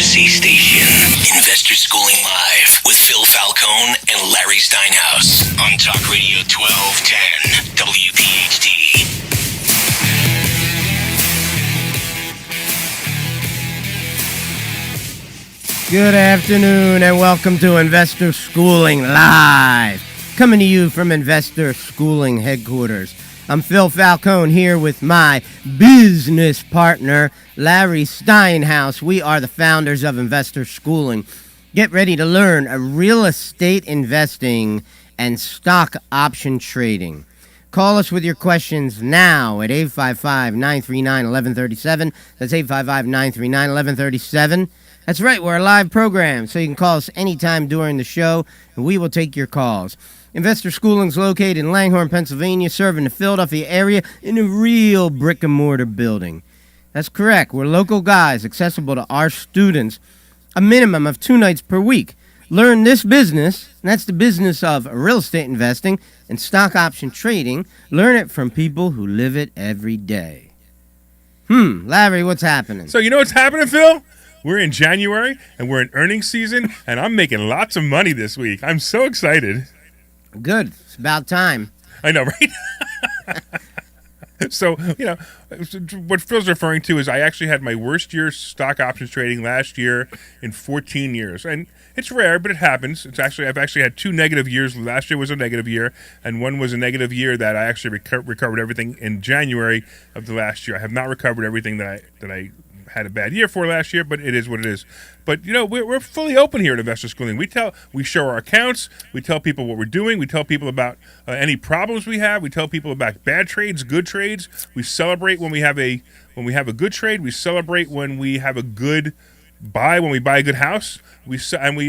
Literacy Station. Investor Schooling Live with Phil Falcone and Larry Steinhaus on Talk Radio 1210 WPHT. Good afternoon and welcome to Investor Schooling Live. Coming to you from Investor Schooling headquarters. I'm Phil Falcone here with my business partner, Larry Steinhaus. We are the founders of Investor Schooling. Get ready to learn real estate investing and stock option trading. Call us with your questions now at 855-939-1137. That's 855-939-1137. That's right, we're a live program, so you can call us anytime during the show, and we will take your calls. Investor Schooling is located in Langhorne, Pennsylvania, serving the Philadelphia area in a real brick-and-mortar building. That's correct. We're local guys, accessible to our students, a minimum of 2 nights per week. Learn this business, and that's the business of real estate investing and stock option trading. Learn it from people who live it every day. Larry, what's happening? So you know what's happening, Phil? We're in January, and we're in earnings season, and I'm making lots of money this week. I'm so excited. Good. It's about time. I know, right? So, you know, what Phil's referring to is I actually had my worst year stock options trading last year in 14 years. And it's rare, but it happens. I've actually had 2 negative years. Last year was a negative year, and one was a negative year that I actually recovered everything in January of the last year. I have not recovered everything that I had a bad year for last year, but it is what it is. But, you know, we're fully open here at Investor Schooling. We show our accounts. We tell people what we're doing. We tell people about any problems we have. We tell people about bad trades, good trades. We celebrate when we have a good trade. We celebrate when we have a good buy, when we buy a good house. We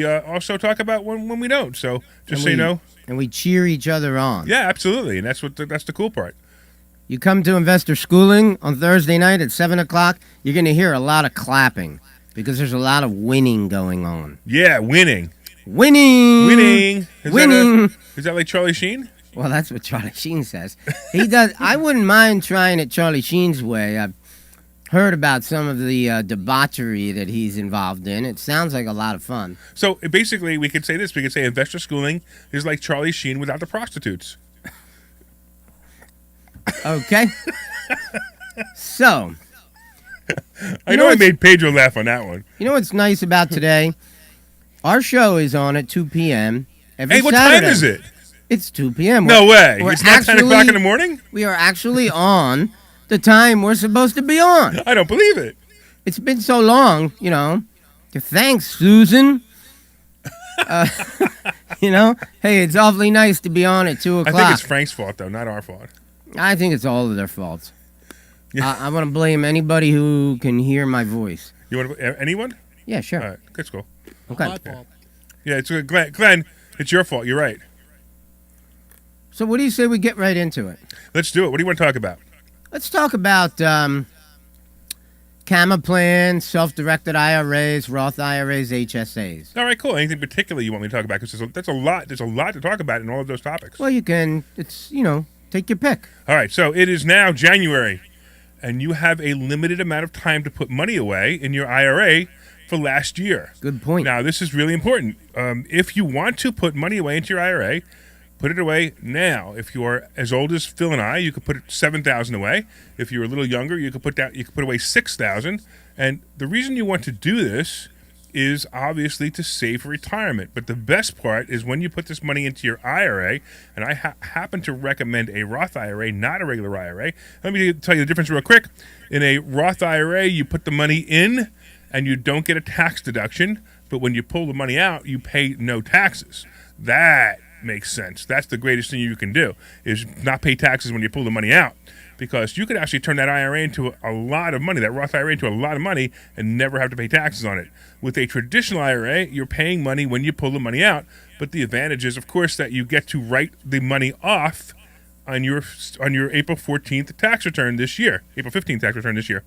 also talk about when we don't. So just so you know. And we cheer each other on. Yeah, absolutely. And that's the cool part. You come to Investor Schooling on Thursday night at 7 o'clock, you're going to hear a lot of clapping because there's a lot of winning going on. Yeah, winning. Winning. Is that like Charlie Sheen? Well, that's what Charlie Sheen says. He does. I wouldn't mind trying it Charlie Sheen's way. I've heard about some of the debauchery that he's involved in. It sounds like a lot of fun. So basically, we could say this. We could say Investor Schooling is like Charlie Sheen without the prostitutes. Okay. So. I know I made Pedro laugh on that one. You know what's nice about today? Our show is on at 2 p.m. every what Saturday. time is it? It's 2 p.m. No way. It's not 10 o'clock in the morning? We are actually on the time we're supposed to be on. I don't believe it. It's been so long, you know. Thanks, Susan. You know, hey, it's awfully nice to be on at 2 o'clock. I think it's Frank's fault, though, not our fault. I think it's all of their faults. Yeah. I want to blame anybody who can hear my voice. You want to, anyone? Yeah, sure. All right, that's cool. Okay. My fault. Yeah, it's Glenn, it's your fault. You're right. So what do you say we get right into it? Let's do it. What do you want to talk about? Let's talk about CAMA plans, self-directed IRAs, Roth IRAs, HSAs. All right, cool. Anything particular you want me to talk about? Because that's a lot. There's a lot to talk about in all of those topics. Well, you can. It's, you know, take your pick. All right, so it is now January, and you have a limited amount of time to put money away in your IRA for last year. Good point. Now, this is really important. If you want to put money away into your IRA, put it away now. If you are as old as Phil and I, you could put $7,000 away. If you're a little younger, you could put away $6,000. And the reason you want to do this is obviously to save for retirement. But the best part is when you put this money into your IRA, and I happen to recommend a Roth IRA, not a regular IRA. Let me tell you the difference real quick. In a Roth IRA, you put the money in and you don't get a tax deduction, but when you pull the money out, you pay no taxes. That makes sense. That's the greatest thing you can do, is not pay taxes when you pull the money out, because you could actually turn that IRA into a lot of money, that Roth IRA into a lot of money, and never have to pay taxes on it. With a traditional IRA, you're paying money when you pull the money out, but the advantage is, of course, that you get to write the money off on your April 14th tax return this year, April 15th tax return this year,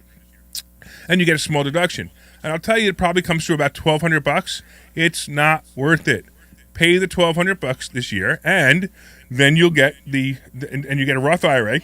and you get a small deduction. And I'll tell you, it probably comes to about $1,200. It's not worth it. Pay the $1,200 this year, and then you'll get and you get a Roth IRA,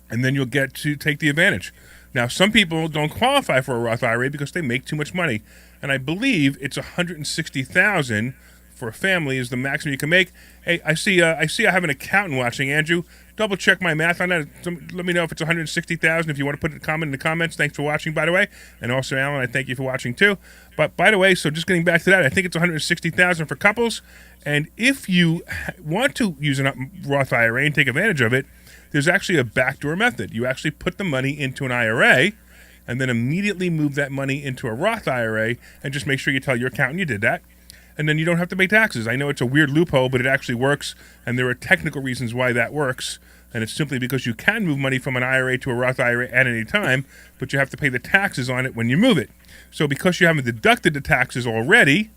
and then you'll get to take the advantage. Now, some people don't qualify for a Roth IRA because they make too much money, and I believe it's $160,000 for a family is the maximum you can make. Hey, I see I have an accountant watching. Andrew, double check my math on that. Let me know if it's $160,000. If you want to put a comment in the comments. Thanks for watching, by the way, and also Alan, I thank you for watching too. But by the way, so just getting back to that, I think it's $160,000 for couples, and if you want to use a Roth IRA and take advantage of it, there's actually a backdoor method. You actually put the money into an IRA and then immediately move that money into a Roth IRA and just make sure you tell your accountant you did that. And then you don't have to pay taxes. I know it's a weird loophole, but it actually works, and there are technical reasons why that works. And it's simply because you can move money from an IRA to a Roth IRA at any time, but you have to pay the taxes on it when you move it. So because you haven't deducted the taxes already,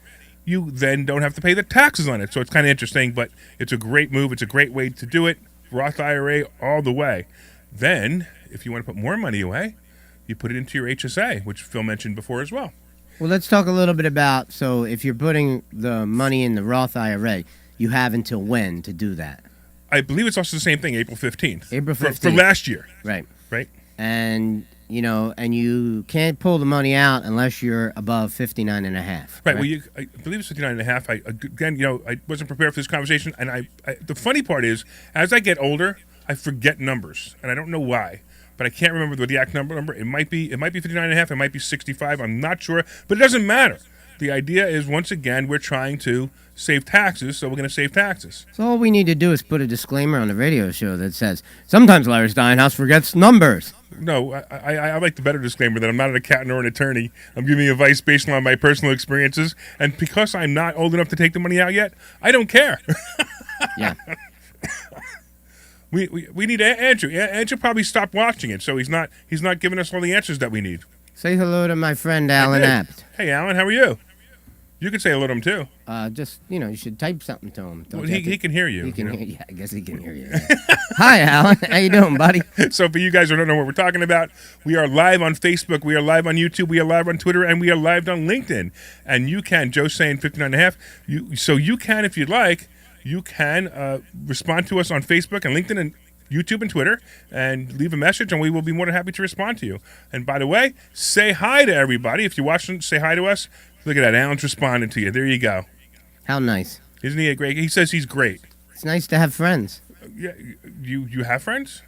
you then don't have to pay the taxes on it. So it's kind of interesting, but it's a great move. It's a great way to do it. Roth IRA all the way. Then, if you want to put more money away, you put it into your HSA, which Phil mentioned before as well. Well, let's talk a little bit about, so if you're putting the money in the Roth IRA, you have until when to do that? I believe it's also the same thing, April 15th. April 15th. For last year. Right. Right? And, and you can't pull the money out unless you're above 59 and a half. Right. Well, I believe it's 59 and a half. I wasn't prepared for this conversation. And the funny part is, as I get older, I forget numbers. And I don't know why. But I can't remember the exact number. It might be 59 and a half. It might be 65. I'm not sure. But it doesn't matter. The idea is, once again, we're trying to save taxes, so we're going to save taxes. So all we need to do is put a disclaimer on the radio show that says, sometimes Larry Steinhaus forgets numbers. No, I like the better disclaimer that I'm not an accountant or an attorney. I'm giving advice based on my personal experiences. And because I'm not old enough to take the money out yet, I don't care. Yeah. We need Andrew. Andrew probably stopped watching it, so he's not giving us all the answers that we need. Say hello to my friend Alan Apt. Hey, Alan, how are you? You can say hello to him too. Just you should type something to him. Well, he can hear you. He can hear. Yeah, I guess he can hear you. Hi, Alan. How you doing, buddy? So for you guys who don't know what we're talking about, we are live on Facebook, we are live on YouTube, we are live on Twitter, and we are live on LinkedIn. And you can, Joe's saying 59 and a half. So you can, if you'd like, you can respond to us on Facebook and LinkedIn and YouTube and Twitter and leave a message, and we will be more than happy to respond to you. And by the way, say hi to everybody. If you're watching, say hi to us. Look at that. Alan's responding to you. There you go. How nice. Isn't he a great? He says he's great. It's nice to have friends. Yeah, you have friends?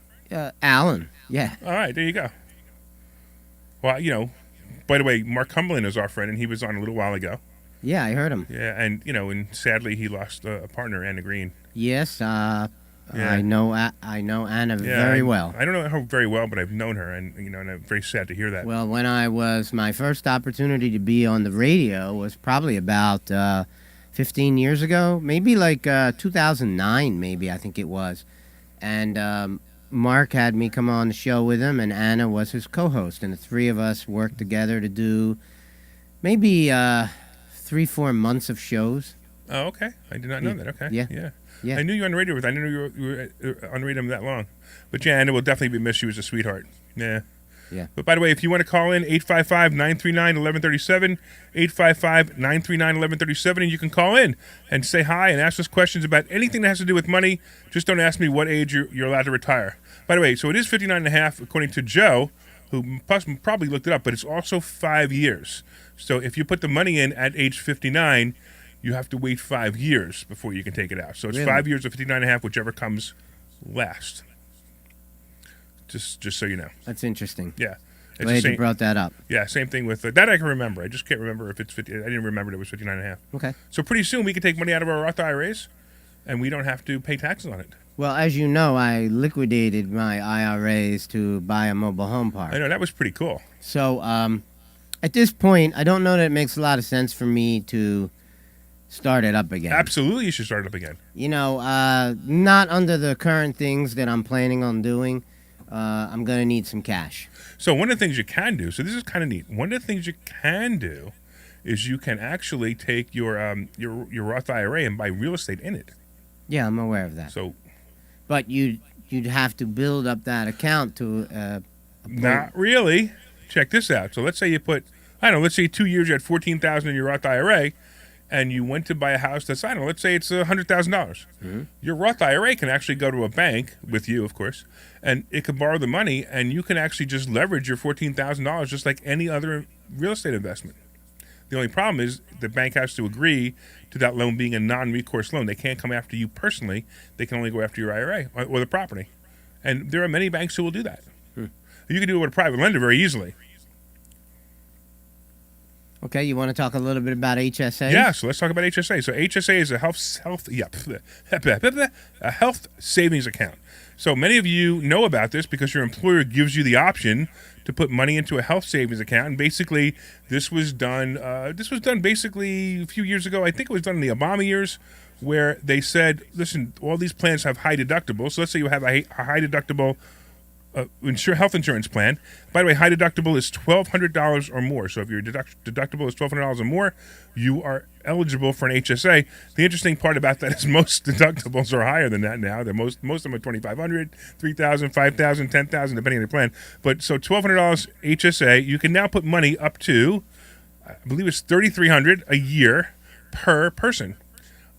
Alan. Yeah. All right, there you go. Well, by the way, Mark Cumberland is our friend, and he was on a little while ago. Yeah, I heard him. Yeah, and sadly he lost a partner, Anna Green. Yes, Yeah. I know Anna very well. I don't know her very well, but I've known her, and and I'm very sad to hear that. Well, when my first opportunity to be on the radio was probably about 15 years ago, maybe like 2009, maybe I think it was, and Mark had me come on the show with him, and Anna was his co-host, and the three of us worked together to do maybe 3-4 months of shows. Oh, okay. I did not know that. Okay. Yeah. I knew you were on the radio with. I didn't know you were on the radio that long. But yeah, Anna will definitely be missed. She was a sweetheart. Yeah. Yeah. But by the way, if you want to call in, 855-939-1137, 855-939-1137, and you can call in and say hi and ask us questions about anything that has to do with money. Just don't ask me what age you're allowed to retire. By the way, so it is 59 and a half, according to Joe, who probably looked it up, but it's also 5 years. So if you put the money in at age 59, you have to wait 5 years before you can take it out. So it's Really? 5 years of 59 and a half, whichever comes last. Just so you know. That's interesting. Yeah. It's the Glad same, you brought that up. yeah, same thing with that I can remember. I just can't remember if it's 50. I didn't remember it was 59 and a half. Okay. So pretty soon we can take money out of our Roth IRAs and we don't have to pay taxes on it. Well, as you know, I liquidated my IRAs to buy a mobile home park. I know that was pretty cool. So at this point, I don't know that it makes a lot of sense for me to start it up again. Absolutely, you should start it up again. Not under the current things that I'm planning on doing. I'm going to need some cash. So one of the things you can do, so this is kind of neat. One of the things you can do is you can actually take your Roth IRA and buy real estate in it. Yeah, I'm aware of that. So But you'd have to build up that account to... not really. Check this out. So let's say you put, let's say 2 years you had $14,000 in your Roth IRA. and you went to buy a house that's, I don't know, let's say it's $100,000. Your Roth IRA can actually go to a bank with you, of course, and it can borrow the money, and you can actually just leverage your $14,000 just like any other real estate investment. The only problem is the bank has to agree to that loan being a non-recourse loan. They can't come after you personally. They can only go after your IRA or the property. And there are many banks who will do that. You can do it with a private lender very easily. Okay, you want to talk a little bit about HSA? Yeah, so let's talk about HSA. So HSA is a health savings account. So many of you know about this because your employer gives you the option to put money into a health savings account. And basically, this was done. Basically a few years ago. I think it was done in the Obama years, where they said, "Listen, all these plans have high deductibles. So let's say you have a high deductible health insurance plan. By the way, high deductible is $1,200 or more. So if your deductible is $1,200 or more, you are eligible for an HSA. The interesting part about that is most deductibles are higher than that now. Most of them are $2,500, $3,000, $5,000, $10,000, depending on your plan. But so $1,200 HSA, you can now put money up to, I believe it's $3,300 a year per person.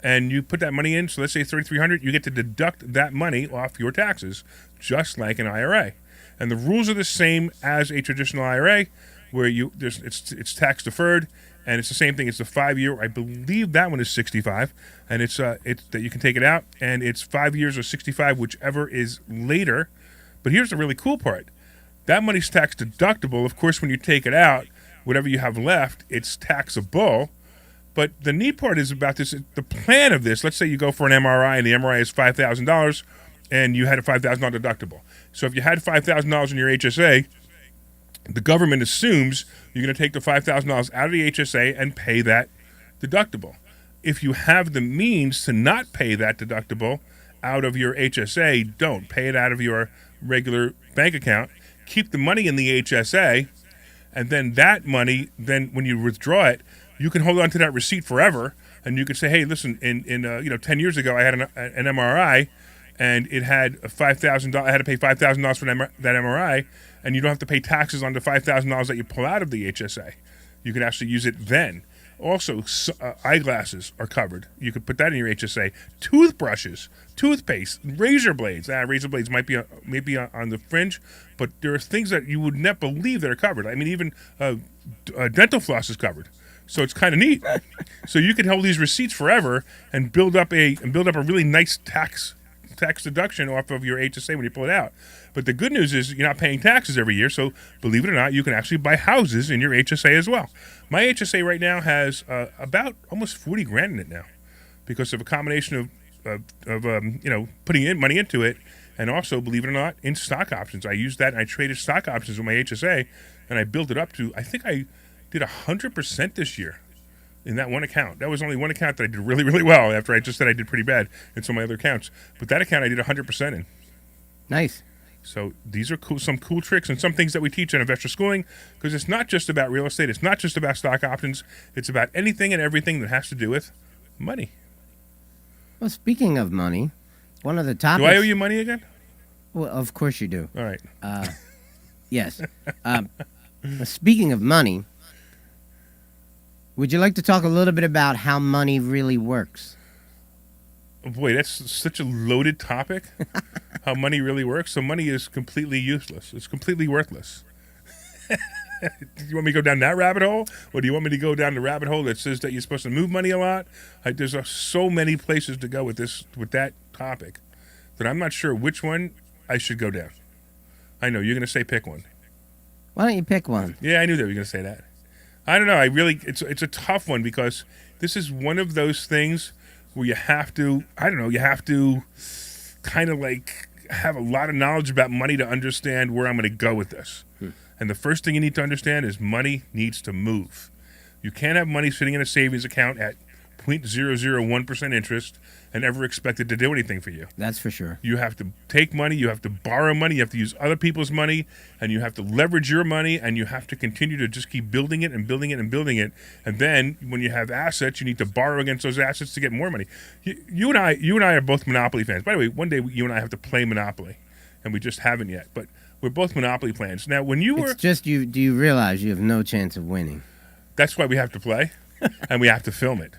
And you put that money in, so let's say $3,300, you get to deduct that money off your taxes, just like an IRA. And the rules are the same as a traditional IRA, where it's tax deferred, and it's the same thing. It's the 5-year. I believe that one is 65, and it's that you can take it out, and it's 5 years or 65, whichever is later. But here's the really cool part: that money's tax deductible. Of course, when you take it out, whatever you have left, it's taxable. But the neat part is about this, the plan of this, let's say you go for an MRI and the MRI is $5,000 and you had a $5,000 deductible. So if you had $5,000 in your HSA, the government assumes you're going to take the $5,000 out of the HSA and pay that deductible. If you have the means to not pay that deductible out of your HSA, don't. Pay it out of your regular bank account. Keep the money in the HSA, and then that money, then when you withdraw it, you can hold on to that receipt forever, and you could say, "Hey, listen, in 10 years ago, I had an MRI, and it had $5,000. I had to pay $5,000 for that MRI, and you don't have to pay taxes on the $5,000 that you pull out of the HSA. You can actually use it then. Also, eyeglasses are covered. You could put that in your HSA. Toothbrushes, toothpaste, razor blades. Razor blades might be maybe on the fringe, but there are things that you would not believe that are covered. I mean, even dental floss is covered." So it's kind of neat. So you can hold these receipts forever and build up a really nice tax deduction off of your HSA when you pull it out. But the good news is you're not paying taxes every year. So believe it or not, you can actually buy houses in your HSA as well. My HSA right now has about almost 40 grand in it now, because of a combination of putting money into it, and also, believe it or not, in stock options. I used that and I traded stock options with my HSA, and I built it up to, I think I did 100% this year in that one account. That was only one account that I did really, really well, after I just said I did pretty bad in some of my other accounts. But that account I did 100% in. Nice. So these are some cool tricks and some things that we teach in investor schooling, because it's not just about real estate. It's not just about stock options. It's about anything and everything that has to do with money. Well, speaking of money, one of the topics... Do I owe you money again? Well, of course you do. All right. Yes. Speaking of money, would you like to talk a little bit about how money really works? Oh boy, that's such a loaded topic. How money really works. So money is completely useless. It's completely worthless. Do you want me to go down that rabbit hole? Or do you want me to go down the rabbit hole that says that you're supposed to move money a lot? There's so many places to go with that topic that I'm not sure which one I should go down. I know, you're going to say pick one. Why don't you pick one? Yeah, I knew they were going to say that. I don't know. It's a tough one, because this is one of those things where you have to kind of like have a lot of knowledge about money to understand where I'm going to go with this. And the first thing you need to understand is money needs to move. You can't have money sitting in a savings account at 0.001% interest and ever expect it to do anything for you. That's for sure. You have to take money, you have to borrow money, you have to use other people's money, and you have to leverage your money, and you have to continue to just keep building it and building it and building it. And then when you have assets, you need to borrow against those assets to get more money. You and I are both Monopoly fans. By the way, one day you and I have to play Monopoly, and we just haven't yet. But we're both Monopoly fans. Now, when you were... It's just you. Do you realize you have no chance of winning? That's why we have to play, and we have to film it.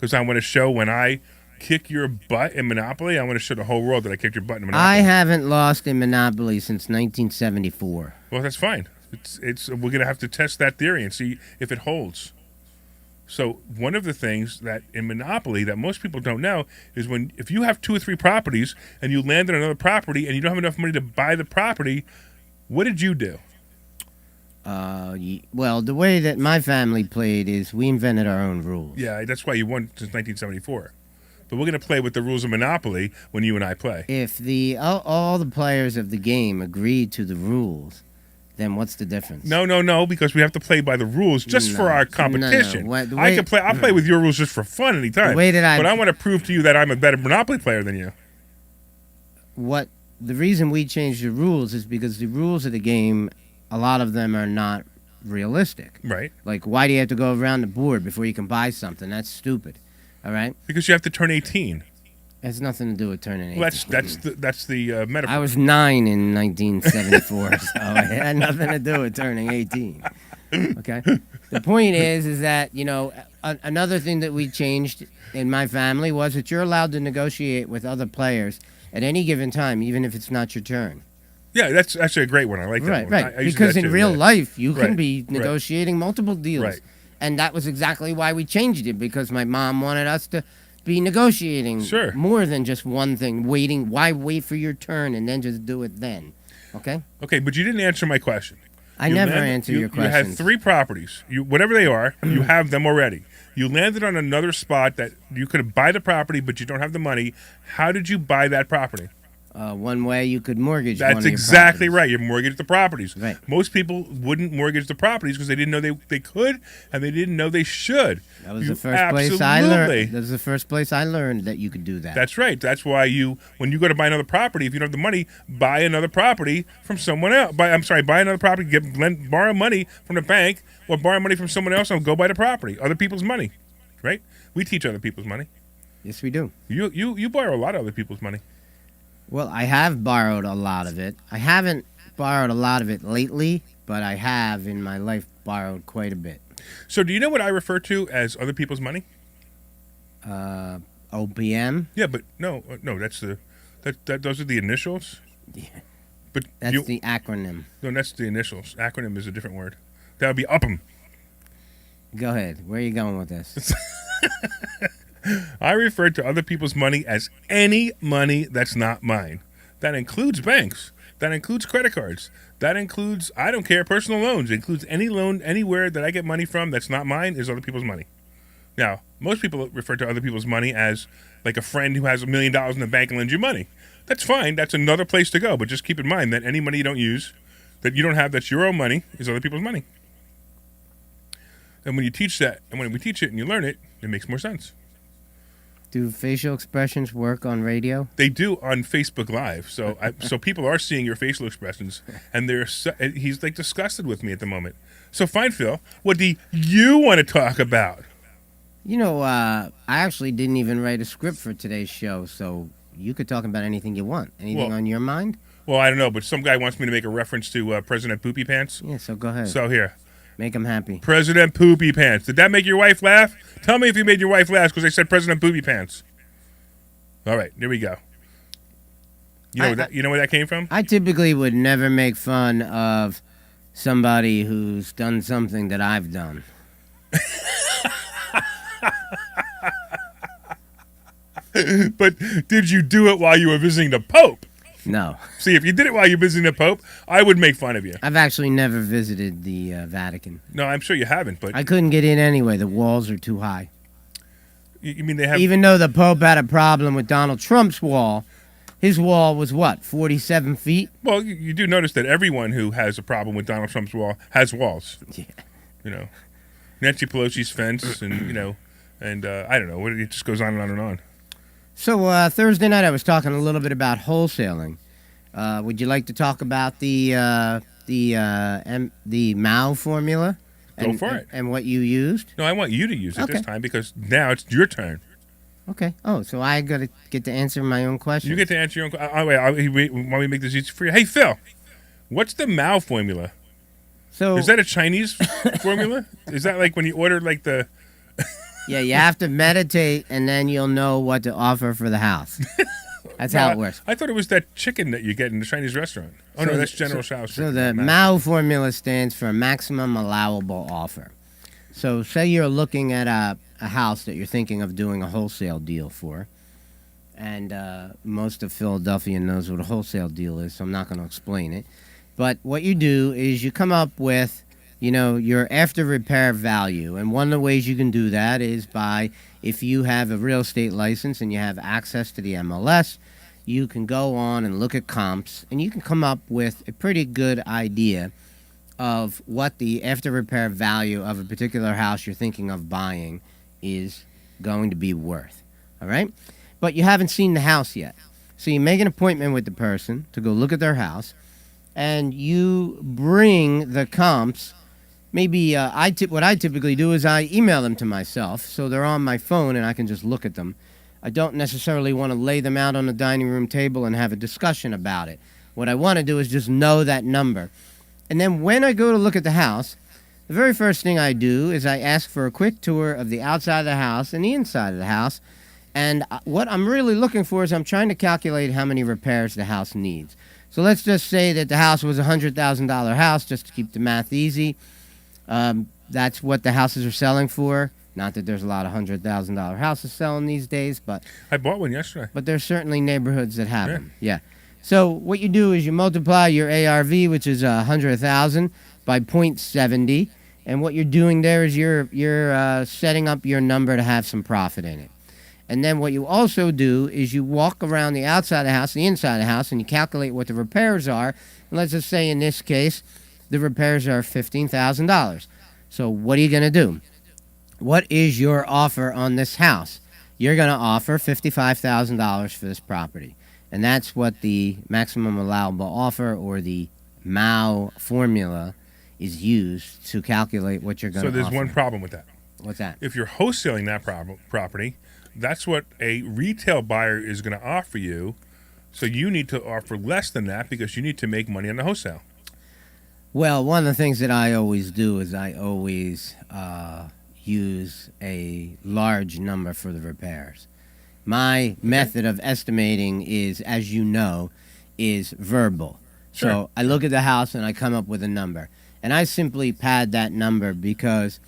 because I want to show when I kick your butt in Monopoly, I want to show the whole world that I kicked your butt in Monopoly. I haven't lost in Monopoly since 1974. Well, that's fine. It's we're gonna have to test that theory and see if it holds. So one of the things that in Monopoly that most people don't know is if you have 2 or 3 properties and you land on another property and you don't have enough money to buy the property, what did you do? Well, the way that my family played is we invented our own rules. Yeah, that's why you won since 1974. But we're going to play with the rules of Monopoly when you and I play. If all the players of the game agreed to the rules, then what's the difference? No, because we have to play by the rules just for our competition. No. I'll play with your rules just for fun anytime. But I want to prove to you that I'm a better Monopoly player than you. The reason we changed the rules is because the rules of the game, a lot of them are not realistic. Right. Like, why do you have to go around the board before you can buy something? That's stupid. All right? Because you have to turn 18. It has nothing to do with turning 18. Well, that's the metaphor. I was 9 in 1974, so it had nothing to do with turning 18. Okay? The point is that, another thing that we changed in my family was that you're allowed to negotiate with other players at any given time, even if it's not your turn. Yeah, that's actually a great one. I like that one. Right. I use Because that in too, real yeah. life, you can Right, be negotiating multiple deals. Right. And that was exactly why we changed it, because my mom wanted us to be negotiating more than just one thing, waiting. Why wait for your turn and then just do it then? Okay? Okay, but you didn't answer my question. I never answer your questions. You had 3 properties. Whatever they are, you have them already. You landed on another spot that you could buy the property, but you don't have the money. How did you buy that property? One way you could mortgage. That's exactly right. You mortgage the properties. Right. Most people wouldn't mortgage the properties because they didn't know they could, and they didn't know they should. That was the first place I learned. That was the first place I learned that you could do that. That's right. That's why when you go to buy another property, if you don't have the money, buy another property from someone else. Buy another property. Borrow money from the bank, or borrow money from someone else, and go buy the property. Other people's money, right? We teach other people's money. Yes, we do. You borrow a lot of other people's money. Well, I have borrowed a lot of it. I haven't borrowed a lot of it lately, but I have in my life borrowed quite a bit. So do you know what I refer to as other people's money? OPM? Yeah, but no, those are the initials. Yeah. But that's the acronym. No, that's the initials. Acronym is a different word. That would be UPM. Go ahead. Where are you going with this? I refer to other people's money as any money that's not mine. That includes banks. That includes credit cards. That includes, I don't care, personal loans. It includes any loan anywhere that I get money from that's not mine is other people's money. Now, most people refer to other people's money as like a friend who has $1 million in the bank and lends you money. That's fine. That's another place to go. But just keep in mind that any money you don't use, that you don't have, that's your own money, is other people's money. And when you teach that, and when we teach it and you learn it, it makes more sense. Do facial expressions work on radio? They do on Facebook Live. So so people are seeing your facial expressions, and he's like disgusted with me at the moment. So fine, Phil, what do you want to talk about? I actually didn't even write a script for today's show, so you could talk about anything you want. Anything on your mind? Well, I don't know, but some guy wants me to make a reference to President Poopy Pants. Yeah, so go ahead. So here. Make him happy. President Poopy Pants. Did that make your wife laugh? Tell me if you made your wife laugh because I said President Poopy Pants. All right, here we go. You know where that came from? I typically would never make fun of somebody who's done something that I've done. But did you do it while you were visiting the Pope? No. See, if you did it while you're visiting the Pope, I would make fun of you. I've actually never visited the Vatican. No, I'm sure you haven't, but I couldn't get in anyway. The walls are too high. You mean they have? Even though the Pope had a problem with Donald Trump's wall, his wall was what, 47 feet? Well, you do notice that everyone who has a problem with Donald Trump's wall has walls. Yeah. Nancy Pelosi's fence, and I don't know. It just goes on and on and on. So Thursday night I was talking a little bit about wholesaling. Would you like to talk about the Mao formula? Go for it. And what you used? No, I want you to use it this time because now it's your turn. Okay. Oh, so I got to get to answer my own question. You get to answer your own question. Wait, want me to make this easy for you? Hey, Phil, what's the Mao formula? So is that a Chinese formula? Is that like when you order like the... Yeah, you have to meditate, and then you'll know what to offer for the house. That's how it works. I thought it was that chicken that you get in the Chinese restaurant. Oh, no, that's General Tso's So chicken. the not MAO formula stands for maximum allowable offer. So say you're looking at a house that you're thinking of doing a wholesale deal for, and most of Philadelphia knows what a wholesale deal is, so I'm not going to explain it. But what you do is you come up with, your after repair value, and one of the ways you can do that is by, if you have a real estate license and you have access to the MLS, you can go on and look at comps, and you can come up with a pretty good idea of what the after repair value of a particular house you're thinking of buying is going to be worth. All right? But you haven't seen the house yet. So you make an appointment with the person to go look at their house, and you bring the comps. Maybe what I typically do is I email them to myself, so they're on my phone and I can just look at them. I don't necessarily want to lay them out on the dining room table and have a discussion about it. What I want to do is just know that number. And then when I go to look at the house, the very first thing I do is I ask for a quick tour of the outside of the house and the inside of the house. And what I'm really looking for is I'm trying to calculate how many repairs the house needs. So let's just say that the house was a $100,000 house, just to keep the math easy. That's what the houses are selling for. Not that there's a lot of $100,000 houses selling these days, but I bought one yesterday. But there's certainly neighborhoods that have them. Yeah. So what you do is you multiply your ARV, which is 100,000, by 0.70, and what you're doing there is you're setting up your number to have some profit in it. And then what you also do is you walk around the outside of the house, the inside of the house, and you calculate what the repairs are. And let's just say in this case, the repairs are $15,000. So what are you going to do? What is your offer on this house? You're going to offer $55,000 for this property. And that's what the maximum allowable offer, or the MAO formula, is used to calculate what you're going to offer. So there's one problem with that. What's that? If you're wholesaling that property, that's what a retail buyer is going to offer you. So you need to offer less than that because you need to make money on the wholesale. Well, one of the things that I always do is I always use a large number for the repairs. My method of estimating is, as you know, is verbal. Sure. So I look at the house and I come up with a number. And I simply pad that number because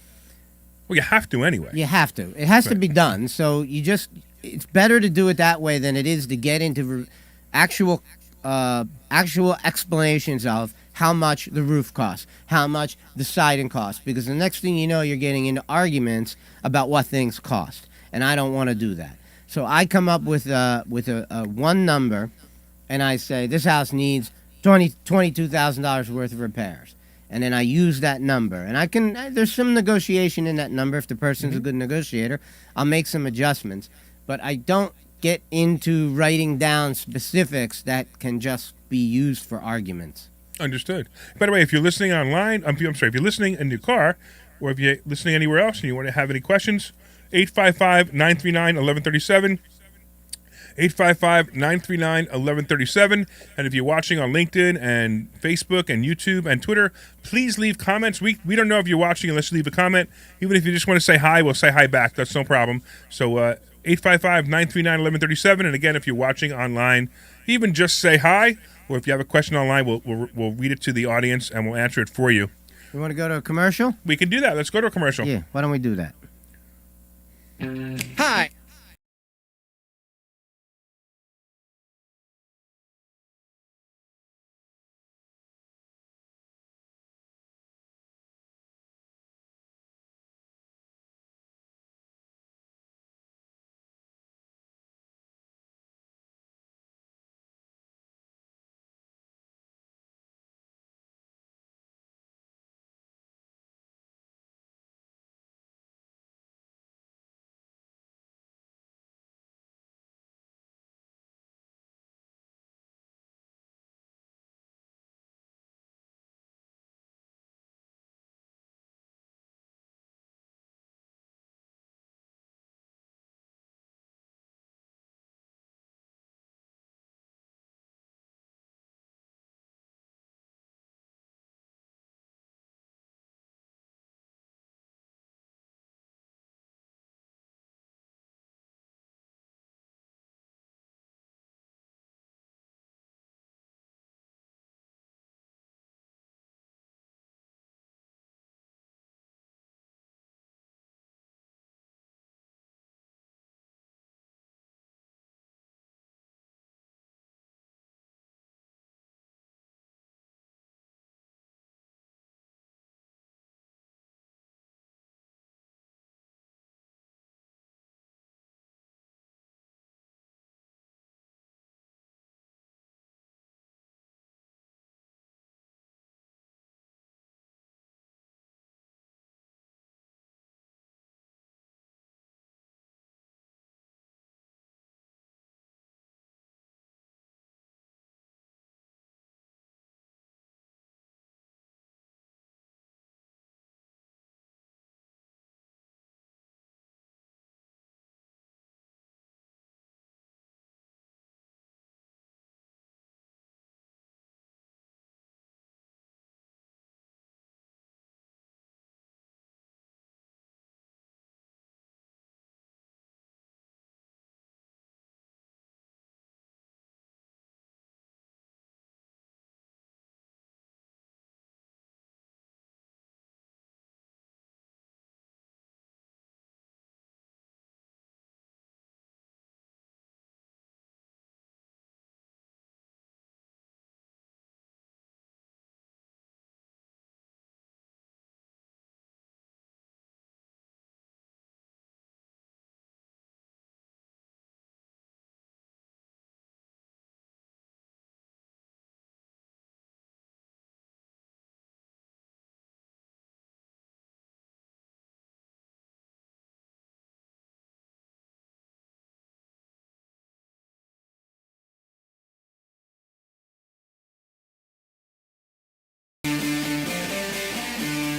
Well, you have to anyway. you have to. It has to be done. So it's better to do it that way than it is to get into actual explanations of how much the roof costs, how much the siding costs, because the next thing you know, you're getting into arguments about what things cost, and I don't want to do that. So I come up with a one number, and I say this house needs $22,000 worth of repairs, and then I use that number, and there's some negotiation in that number. If the person's a good negotiator, I'll make some adjustments, but I don't get into writing down specifics that can just be used for arguments. Understood. By the way, if you're listening online, if you're listening in your car, or if you're listening anywhere else and you want to have any questions, 855-939-1137, 855-939-1137. And if you're watching on LinkedIn and Facebook and YouTube and Twitter, please leave comments. We don't know if you're watching unless you leave a comment. Even if you just want to say hi, we'll say hi back. That's no problem. So 855-939-1137. And again, if you're watching online, even just say hi. Or if you have a question online, we'll read it to the audience and we'll answer it for you. You want to go to a commercial? We can do that. Let's go to a commercial. Yeah, why don't we do that? Hi,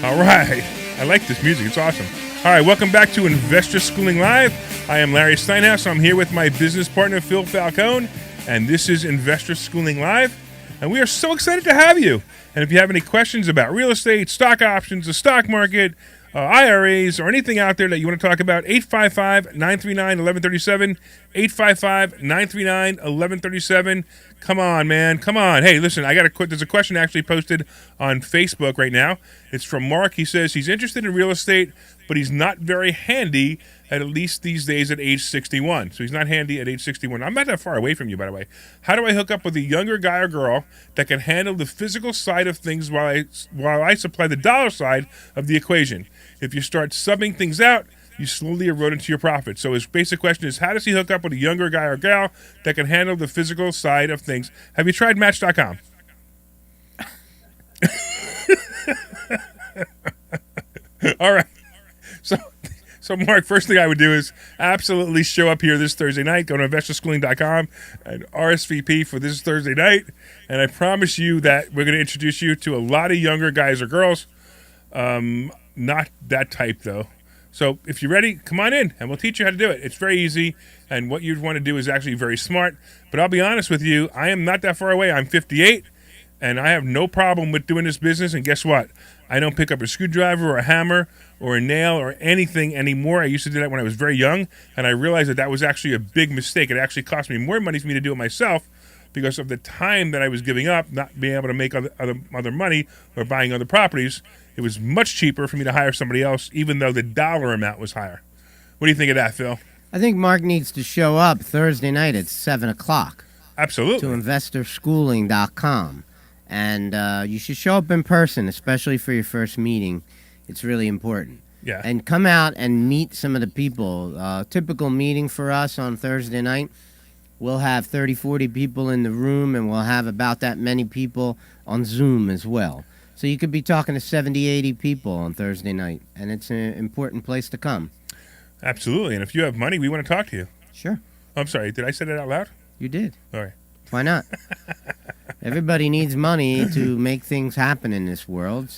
All right. I like this music. It's awesome. All right. Welcome back to Investor Schooling Live. I am Larry Steinhaus. I'm here with my business partner, Phil Falcone, and this is Investor Schooling Live. And we are so excited to have you. And if you have any questions about real estate, stock options, the stock market, IRAs, or anything out there that you want to talk about, 855-939-1137, 855-939-1137. Come on, man. Come on. Hey, listen, there's a question actually posted on Facebook right now. It's from Mark. He says he's interested in real estate, but he's not very handy at least these days at age 61. So he's not handy at age 61. I'm not that far away from you, by the way. How do I hook up with a younger guy or girl that can handle the physical side of things while I supply the dollar side of the equation? If you start subbing things out, you slowly erode into your profit. So his basic question is, how does he hook up with a younger guy or gal that can handle the physical side of things? Have you tried Match.com? All right. So, Mark, first thing I would do is absolutely show up here this Thursday night. Go to investorschooling.com and RSVP for this Thursday night. And I promise you that we're going to introduce you to a lot of younger guys or girls. Not that type, though. So if you're ready, come on in, and we'll teach you how to do it. It's very easy, and what you'd want to do is actually very smart. But I'll be honest with you, I am not that far away. I'm 58, and I have no problem with doing this business. And guess what? I don't pick up a screwdriver or a hammer or a nail or anything anymore. I used to do that when I was very young, and I realized that was actually a big mistake. It actually cost me more money for me to do it myself because of the time that I was giving up, not being able to make other money or buying other properties. It was much cheaper for me to hire somebody else, even though the dollar amount was higher. What do you think of that, Phil? I think Mark needs to show up Thursday night at 7 o'clock. Absolutely. To investorschooling.com. And you should show up in person, especially for your first meeting. It's really important. Yeah. And come out and meet some of the people. Typical meeting for us on Thursday night, we'll have 30, 40 people in the room, and we'll have about that many people on Zoom as well. So you could be talking to 70, 80 people on Thursday night, and it's an important place to come. Absolutely. And if you have money, we want to talk to you. Sure. I'm sorry. Did I say that out loud? You did. All right. Why not? Everybody needs money to make things happen in this world,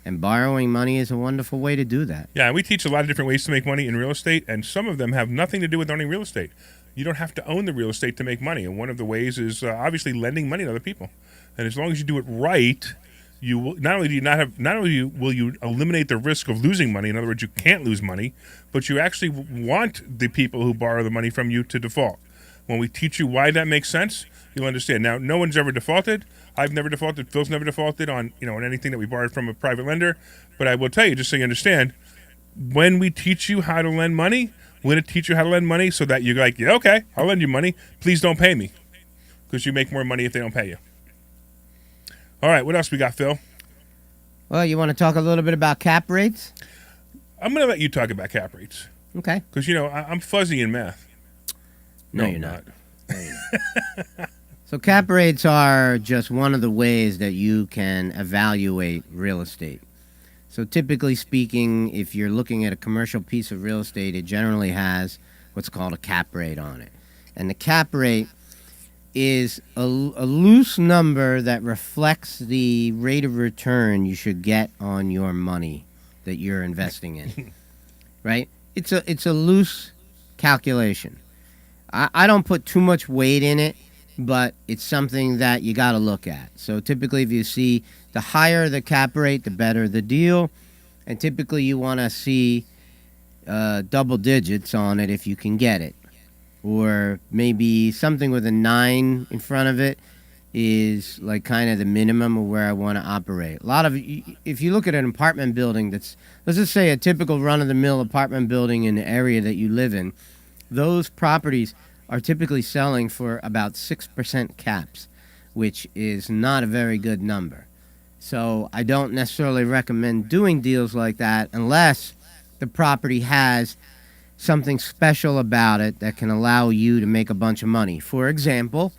and borrowing money is a wonderful way to do that. Yeah, we teach a lot of different ways to make money in real estate, and some of them have nothing to do with owning real estate. You don't have to own the real estate to make money, and one of the ways is obviously lending money to other people. And as long as you do it right, you will not only will you eliminate the risk of losing money. In other words, you can't lose money, but you actually want the people who borrow the money from you to default. When we teach you why that makes sense, you'll understand. Now, no one's ever defaulted. I've never defaulted. Phil's never defaulted on anything that we borrowed from a private lender. But I will tell you, just so you understand, when we teach you how to lend money, we're going to teach you how to lend money so that you're like, yeah, okay, I'll lend you money. Please don't pay me, because you make more money if they don't pay you. All right, what else we got, Phil? Well, you want to talk a little bit about cap rates? I'm going to let you talk about cap rates. Okay. Because, I'm fuzzy in math. No, you're not. No, you're not. So cap rates are just one of the ways that you can evaluate real estate. So typically speaking, if you're looking at a commercial piece of real estate, it generally has what's called a cap rate on it. And the cap rate is a loose number that reflects the rate of return you should get on your money that you're investing in, right? It's a loose calculation. I don't put too much weight in it, but it's something that you got to look at. So typically if you see the higher the cap rate, the better the deal. And typically you want to see double digits on it if you can get it. Or maybe something with a 9 in front of it is like kind of the minimum of where I want to operate. If you look at an apartment building let's just say a typical run-of-the-mill apartment building in the area that you live in, those properties are typically selling for about 6% caps, which is not a very good number. So I don't necessarily recommend doing deals like that unless the property has something special about it that can allow you to make a bunch of money. For example,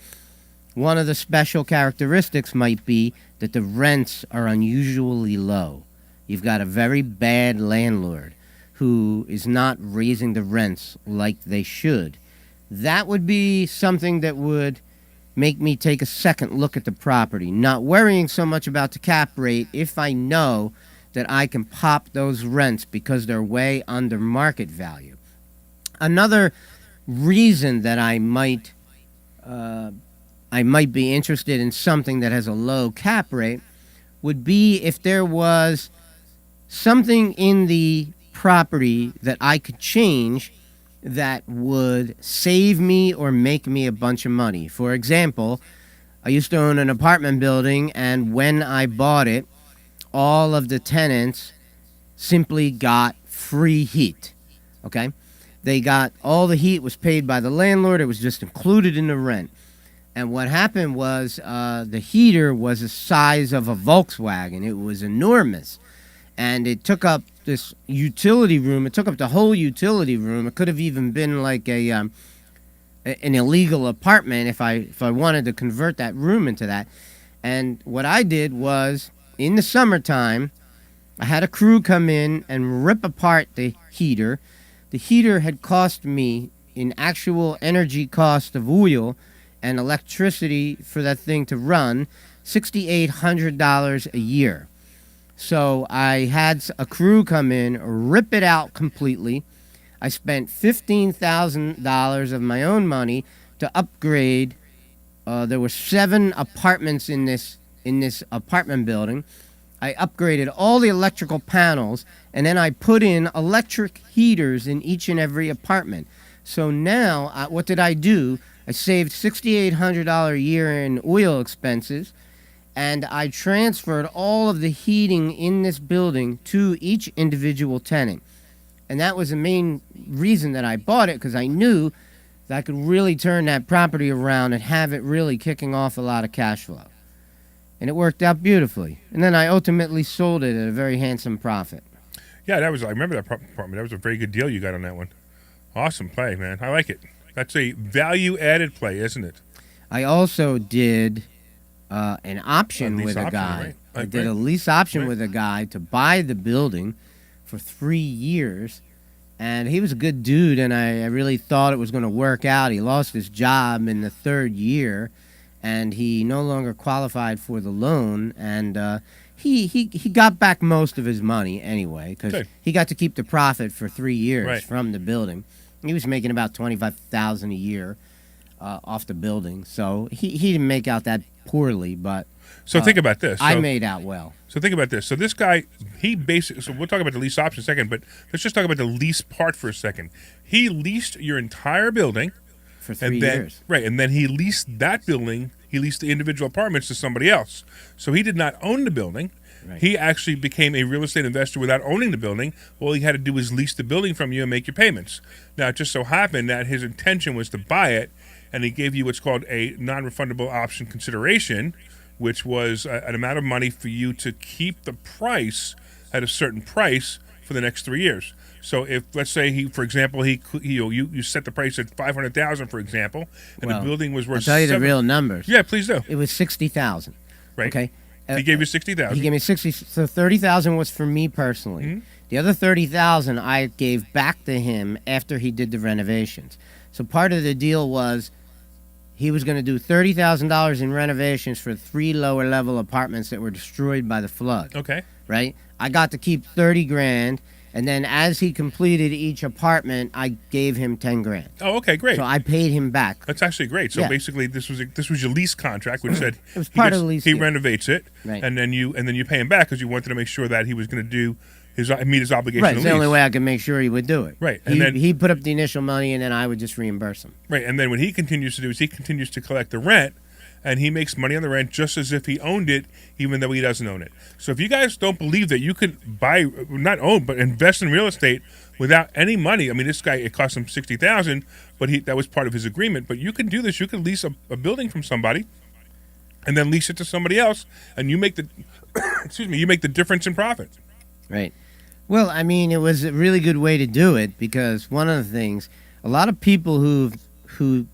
one of the special characteristics might be that the rents are unusually low. You've got a very bad landlord who is not raising the rents like they should. That would be something that would make me take a second look at the property, not worrying so much about the cap rate if I know that I can pop those rents because they're way under market value. Another reason that I might be interested in something that has a low cap rate would be if there was something in the property that I could change that would save me or make me a bunch of money. For example, I used to own an apartment building, and when I bought it, all of the tenants simply got free heat. Okay? They got all the heat was paid by the landlord. It was just included in the rent. And what happened was the heater was the size of a Volkswagen. It was enormous. And it took up this utility room. It took up the whole utility room. It could have even been like an illegal apartment if I wanted to convert that room into that. And what I did was, in the summertime, I had a crew come in and rip apart the heater. The heater had cost me, in actual energy cost of oil and electricity for that thing to run, $6,800 a year. So I had a crew come in, rip it out completely. I spent $15,000 of my own money to upgrade. There were 7 apartments in this apartment building. I upgraded all the electrical panels, and then I put in electric heaters in each and every apartment. So now, what did I do? I saved $6,800 a year in oil expenses, and I transferred all of the heating in this building to each individual tenant. And that was the main reason that I bought it, because I knew that I could really turn that property around and have it really kicking off a lot of cash flow. And it worked out beautifully. And then I ultimately sold it at a very handsome profit. Yeah, I remember that apartment. That was a very good deal you got on that one. Awesome play, man. I like it. That's a value-added play, isn't it? I also did an option with a guy. Right. I did a lease option with a guy to buy the building for 3 years. And he was a good dude, and I really thought it was going to work out. He lost his job in the 3rd year, and he no longer qualified for the loan. And he got back most of his money anyway, because he got to keep the profit for 3 years from the building. He was making about $25,000 a year off the building, so he didn't make out that poorly. But so think about this. I made out well. So think about this. So this guy, so we'll talk about the lease option in a second, but let's just talk about the lease part for a second. He leased your entire building for 3 years, right? And then he leased that building. He leased the individual apartments to somebody else. So he did not own the building. Right. He actually became a real estate investor without owning the building. All he had to do was lease the building from you and make your payments. Now, it just so happened that his intention was to buy it, and he gave you what's called a non-refundable option consideration, which was an amount of money for you to keep the price at a certain price for the next 3 years. So if, let's say, you set the price at $500,000, for example, and the building was worth. I'll tell you the real numbers. Yeah, please do. It was $60,000. Right. Okay. He gave you $60,000. He gave me $60,000. So $30,000 was for me personally. Mm-hmm. The other $30,000 I gave back to him after he did the renovations. So part of the deal was he was going to do $30,000 in renovations for 3 lower level apartments that were destroyed by the flood. Okay. Right. I got to keep $30,000. And then as he completed each apartment, I gave him $10,000. Oh, okay, great. So I paid him back. That's actually great. So basically, this was your lease contract, which said it was part of the lease. He renovates it, right. and then you pay him back because you wanted to make sure that he was going to meet his obligation. Right, it's the only way I could make sure he would do it. Right, and then he put up the initial money, and then I would just reimburse him. Right, and then what he continues to do is he continues to collect the rent. And he makes money on the rent just as if he owned it, even though he doesn't own it. So if you guys don't believe that you can not own, but invest in real estate without any money, I mean, this guy, it cost him $60,000, but that was part of his agreement. But you can do this. You can lease a building from somebody, and then lease it to somebody else, and you make the you make the difference in profit. Right. Well, I mean, it was a really good way to do it because one of the things, a lot of people who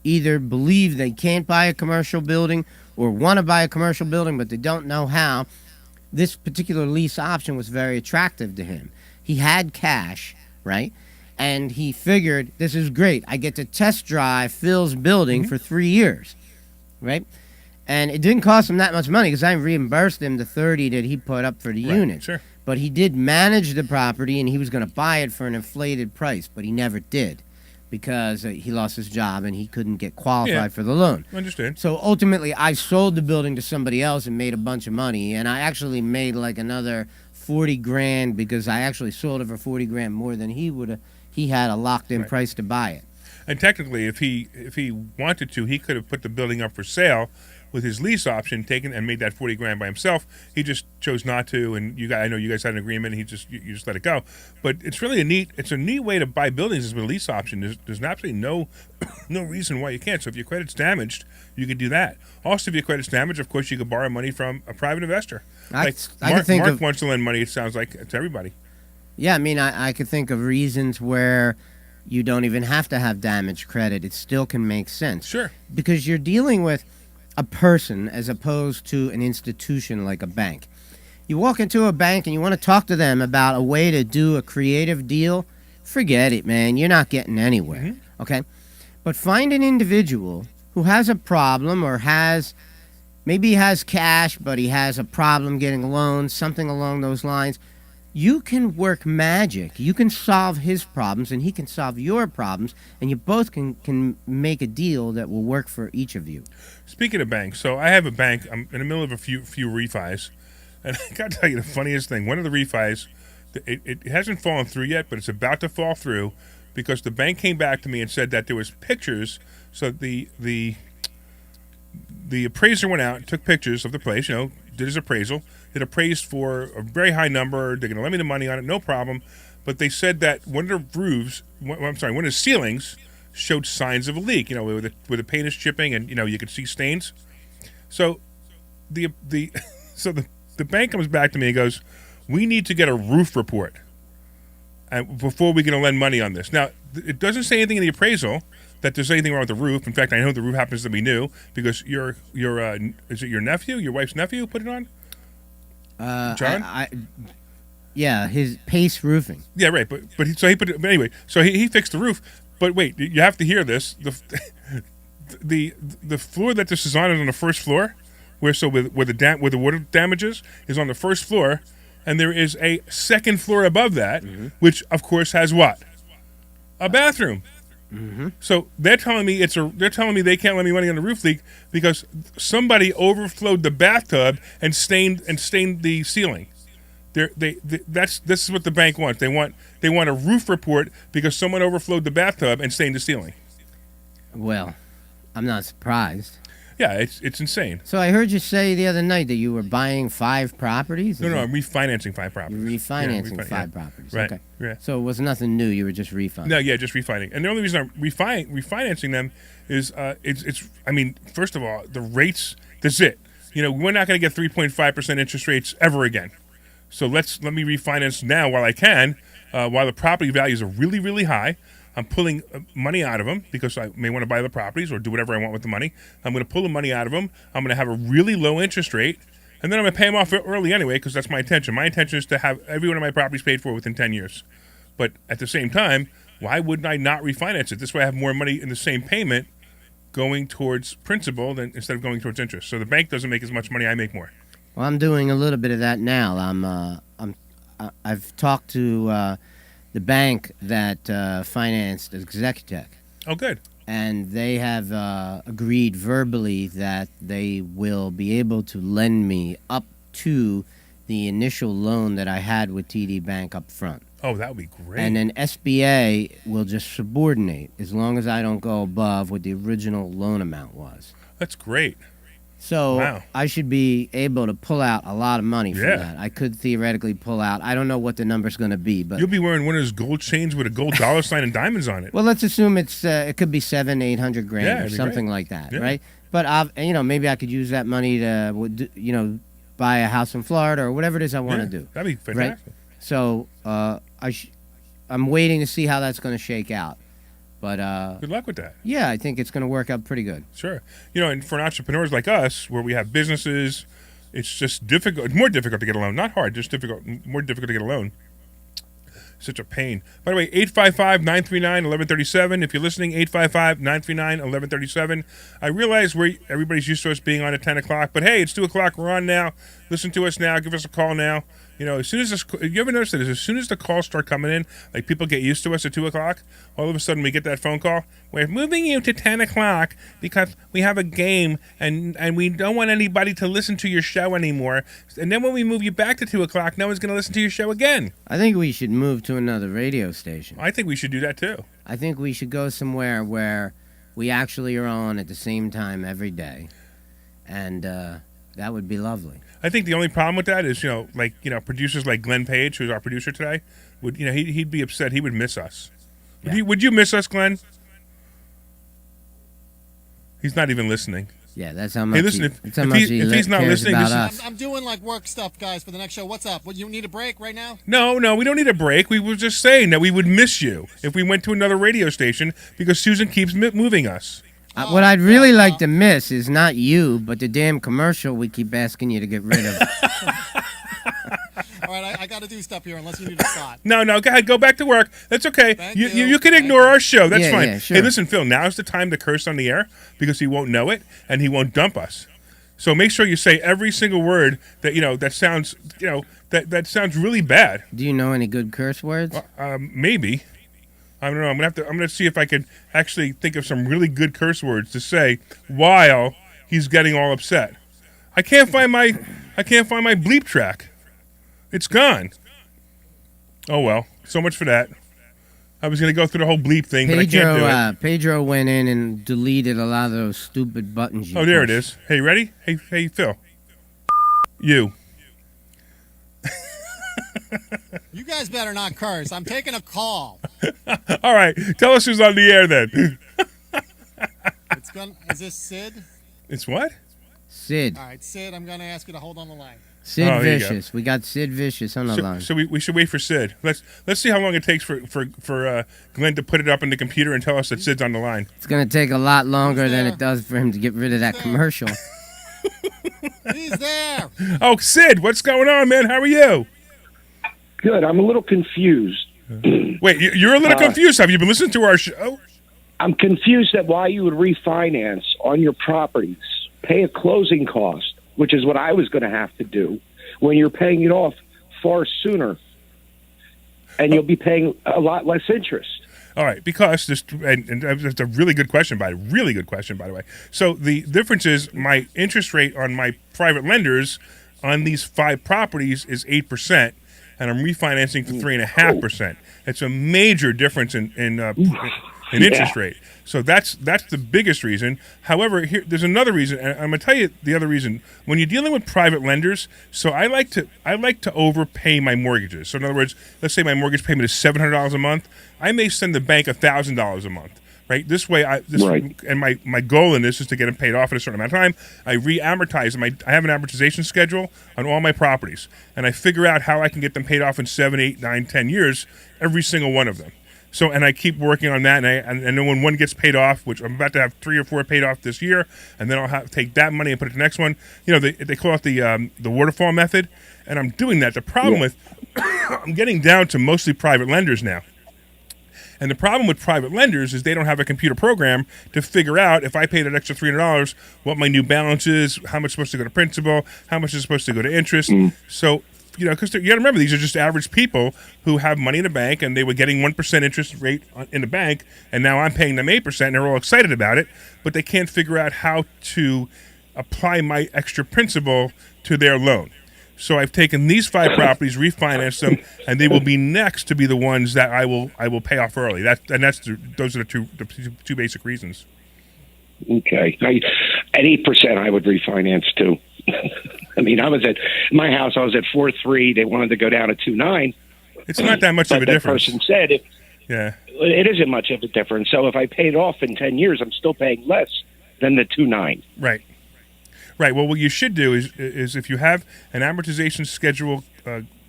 either believe they can't buy a commercial building or want to buy a commercial building, but they don't know how. This particular lease option was very attractive to him. He had cash, right? And he figured, this is great. I get to test drive Phil's building for 3 years, right? And it didn't cost him that much money because I reimbursed him the $30 that he put up for the Right, unit. sure. But he did manage the property, and he was going to buy it for an inflated price, but he never did because he lost his job and he couldn't get qualified Yeah. for the loan. Understand. So ultimately, I sold the building to somebody else and made a bunch of money, and I actually made like another 40 grand because I actually sold it for 40 grand more than he would have. He had a locked-in Right. price to buy it. And technically, if he wanted to, he could have put the building up for sale with his lease option taken and made that 40 grand by himself. He just chose not to, and I know you guys had an agreement. And you just let it go. But it's really a neat way to buy buildings is with a lease option. There's absolutely no reason why you can't. So if your credit's damaged, you could do that. Also, if your credit's damaged, of course, you could borrow money from a private investor. I could think Mark of- wants to lend money. It sounds like to everybody. Yeah, I mean, I could think of reasons where you don't even have to have damaged credit. It still can make sense. Sure. Because you're dealing with a person as opposed to an institution like a bank. You walk into a bank and you want to talk to them about a way to do a creative deal, forget it, man. You're not getting anywhere. Okay? But find an individual who has a problem or maybe he has cash, but he has a problem getting a loan, something along those lines. You can work magic. You can solve his problems, and he can solve your problems, and you both can make a deal that will work for each of you. Speaking of banks, so I have a bank. I'm in the middle of a few refis, and I got to tell you the funniest thing. One of the refis, it hasn't fallen through yet, but it's about to fall through because the bank came back to me and said that there was pictures. So the appraiser went out and took pictures of the place. Did his appraisal. It appraised for a very high number. They're going to lend me the money on it, no problem. But they said that one of the ceilings showed signs of a leak. Where the paint is chipping, and you could see stains. So the bank comes back to me and goes, "We need to get a roof report before we're going to lend money on this." Now, it doesn't say anything in the appraisal that there's anything wrong with the roof. In fact, I know the roof happens to be new because is it your nephew, your wife's nephew, who put it on? John? Yeah, his Pace Roofing. Yeah, right. But he put it. But anyway, so he fixed the roof. But wait, you have to hear this. The floor that this is on the first floor, where the water damages is on the first floor, and there is a second floor above that, which of course has what? A bathroom. So they're telling me they can't lend me money on the roof leak because somebody overflowed the bathtub and stained the ceiling. This is what the bank wants. They want a roof report because someone overflowed the bathtub and stained the ceiling. Well, I'm not surprised. Yeah, it's insane. So I heard you say the other night that you were buying 5 properties? No, I'm refinancing 5 properties. You're refinancing Yeah, 5 properties. Right. Okay. Yeah. So it was nothing new. You were just refinancing. No, yeah, just refining. And the only reason I'm refinancing them is first of all, the rates. That's it. We're not going to get 3.5% interest rates ever again. So let me refinance now while I can, while the property values are really, really high. I'm pulling money out of them because I may want to buy the properties or do whatever I want with the money. I'm going to pull the money out of them. I'm going to have a really low interest rate, and then I'm going to pay them off early anyway because that's my intention. My intention is to have every one of my properties paid for within 10 years. But at the same time, why wouldn't I not refinance it? This way I have more money in the same payment going towards principal instead of going towards interest. So the bank doesn't make as much money, I make more. Well, I'm doing a little bit of that now. I've talked to the bank that financed Executech, Oh, good. and they have agreed verbally that they will be able to lend me up to the initial loan that I had with TD Bank up front. Oh, that would be great. And then SBA will just subordinate as long as I don't go above what the original loan amount was. That's great. So Wow. I should be able to pull out a lot of money for Yeah. that. I could theoretically pull out. I don't know what the number's going to be, but You'll be wearing one of those gold chains with a gold dollar sign and diamonds on it. well, let's assume it could be $700-800 grand Yeah, or it'd be something great. like that, Yeah. right? But maybe I could use that money to buy a house in Florida or whatever it is I want to do. That'd be fantastic. So I'm waiting to see how that's going to shake out. But Good luck with that. yeah, I think it's going to work out pretty good. Sure. And for entrepreneurs like us, where we have businesses, it's just difficult. It's more difficult to get a loan. Not hard, just difficult. More difficult to get a loan. such a pain. By the way, 855-939-1137. If you're listening, 855-939-1137. I realize everybody's used to us being on at 10 o'clock, but hey, it's 2 o'clock. We're on now. Listen to us now. Give us a call now. As soon as you ever notice that as soon as the calls start coming in, like people get used to us at 2 o'clock, all of a sudden we get that phone call. We're moving you to 10 o'clock because we have a game and we don't want anybody to listen to your show anymore. And then when we move you back to 2 o'clock, no one's going to listen to your show again. I think we should move to another radio station. I think we should do that too. I think we should go somewhere where we actually are on at the same time every day. And that would be lovely. I think the only problem with that is, producers like Glenn Page, who's our producer today, he'd be upset. He would miss us. Yeah. Would you miss us, Glenn? He's not even listening. Yeah, that's how much. Hey, listen, if he's not listening, about us. I'm doing like work stuff, guys, for the next show. What's up? What, you need a break right now? No, we don't need a break. We were just saying that we would miss you if we went to another radio station because Susan keeps moving us. What I'd really like to miss is not you, but the damn commercial we keep asking you to get rid of. All right, I got to do stuff here unless you need a spot. No, go ahead. Go back to work. That's okay. Thank You can ignore our show. That's fine. Yeah, sure. Hey, listen, Phil, now's the time to curse on the air because he won't know it and he won't dump us. So make sure you say every single word that, that sounds, that sounds really bad. Do you know any good curse words? Maybe. I don't know. I'm gonna see if I can actually think of some really good curse words to say while he's getting all upset. I can't find my bleep track. It's gone. Oh well. So much for that. I was gonna go through the whole bleep thing, but I can't do it. Pedro went in and deleted a lot of those stupid buttons. Oh, there it is. Hey, ready? Hey, Phil. You. You guys better not curse. I'm taking a call. All right. Tell us who's on the air then. Is this Sid? It's what? Sid. All right, Sid, I'm going to ask you to hold on the line. Sid Vicious. We got Sid Vicious on the line. So we should wait for Sid. Let's see how long it takes for Glenn to put it up in the computer and tell us that Sid's on the line. It's going to take a lot longer than it does for him to get rid of that commercial. He's there. Oh, Sid, what's going on, man? How are you? Good. I'm a little confused. Wait, you're a little confused. Have you been listening to our show? I'm confused at why you would refinance on your properties, pay a closing cost, which is what I was going to have to do, when you're paying it off far sooner, and you'll be paying a lot less interest. All right, because this, and that's a really good question, by the way. So the difference is my interest rate on my private lenders on these 5 properties is 8%, and I'm refinancing for 3.5%. It's a major difference in interest rate. So that's the biggest reason. However, there's another reason, and I'm going to tell you the other reason. When you're dealing with private lenders, so I like to overpay my mortgages. So in other words, let's say my mortgage payment is $700 a month. I may send the bank $1,000 a month. Right. This way, and my goal in this is to get them paid off in a certain amount of time. I re-amortize them. I have an amortization schedule on all my properties, and I figure out how I can get them paid off in 7, 8, 9, 10 years, every single one of them. So, and I keep working on that, and then when one gets paid off, which I'm about to have 3 or 4 paid off this year, and then I'll have to take that money and put it to the next one. They call it the waterfall method, and I'm doing that. The problem with I'm getting down to mostly private lenders now. And the problem with private lenders is they don't have a computer program to figure out if I paid an extra $300, what my new balance is, how much is supposed to go to principal, how much is supposed to go to interest. So, because you got to remember, these are just average people who have money in the bank, and they were getting 1% interest rate in the bank, and now I'm paying them 8%, and they're all excited about it, but they can't figure out how to apply my extra principal to their loan. So I've taken these 5 properties, refinanced them, and they will be next to be the ones that I will pay off early. Those are the two basic reasons. Okay, at 8%, I would refinance too. I mean, I was at my house. I was at 4.3. They wanted to go down to 2.9. It's not that much of a difference. Person said, it isn't much of a difference. So if I paid off in 10 years, I'm still paying less than the 2.9. Right. Well, what you should do is if you have an amortization schedule